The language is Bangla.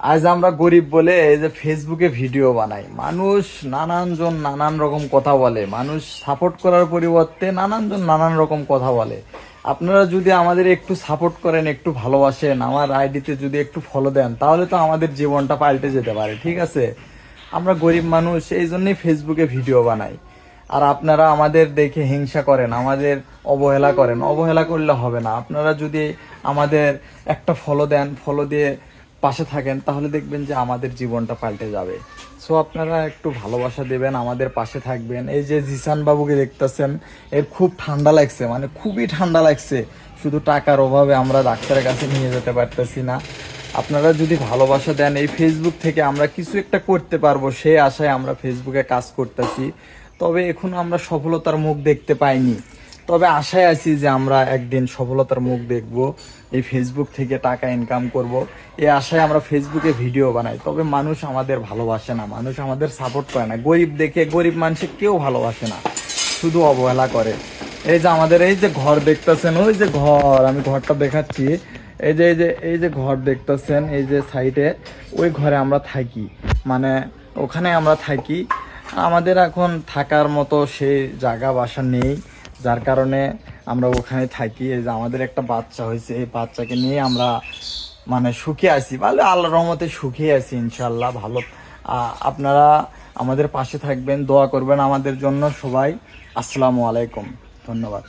আজ আমরা গরিব বলে এই যে ফেসবুকে ভিডিও বানাই, মানুষ নানানজন নানান রকম কথা বলে, মানুষ সাপোর্ট করার পরিবর্তে নানানজন নানান রকম কথা বলে। আপনারা যদি আমাদের একটু সাপোর্ট করেন, একটু ভালোবাসেন, আমার আইডিতে যদি একটু ফলো দেন, তাহলে তো আমাদের জীবনটা পাল্টে যেতে পারে। ঠিক আছে, আমরা গরিব মানুষ, এই জন্যই ফেসবুকে ভিডিও বানাই। আর আপনারা আমাদের দেখে হিংসা করেন, আমাদের অবহেলা করেন, অবহেলা করলে হবে না। আপনারা যদি আমাদের একটা ফলো দেন, ফলো দিয়ে পাশে থাকেন, তাহলে দেখবেন যে আমাদের জীবনটা পাল্টে যাবে। সো আপনারা একটু ভালোবাসা দেবেন, আমাদের পাশে থাকবেন। এই যে জিসান বাবুকে দেখতেছেন, এর খুব ঠান্ডা লাগছে, মানে খুবই ঠান্ডা লাগছে। শুধু টাকার অভাবে আমরা ডাক্তারের কাছে নিয়ে যেতে পারতেছি না। আপনারা যদি ভালোবাসা দেন, এই ফেসবুক থেকে আমরা কিছু একটা করতে পারবো, সেই আশায় আমরা ফেসবুকে কাজ করতেছি। তবে এখনো আমরা সফলতার মুখ দেখতে পাইনি, তবে আশায় আছি যে আমরা একদিন সফলতার মুখ দেখব, এই ফেসবুক থেকে টাকা ইনকাম করব। এই আশায় আমরা ফেসবুকে ভিডিও বানাই। তবে মানুষ আমাদের ভালোবাসে না, মানুষ আমাদের সাপোর্ট করে না। গরিব দেখে, গরিব মানুষে কেউ ভালোবাসে না, শুধু অবহেলা করে। এই যে আমাদের এই যে ঘর দেখতেছেন, ওই যে ঘর, আমি ঘরটা দেখাচ্ছি। এই যে ঘর দেখতেছেন, এই যে সাইডে, ওই ঘরে আমরা থাকি, মানে ওখানে আমরা থাকি। আমাদের এখন থাকার মতো সেই জায়গা বাসা নেই, যার কারণে আমরা ওখানে থাকি। এই যে আমাদের একটা বাচ্চা হয়েছে, এই বাচ্চাকে নিয়ে আমরা মানে সুখে আছি, ভালো, আল্লাহর রহমতে সুখে আছি ইনশাল্লাহ। ভালো। আপনারা আমাদের পাশে থাকবেন, দোয়া করবেন আমাদের জন্য সবাই। আসসালামু আলাইকুম, ধন্যবাদ।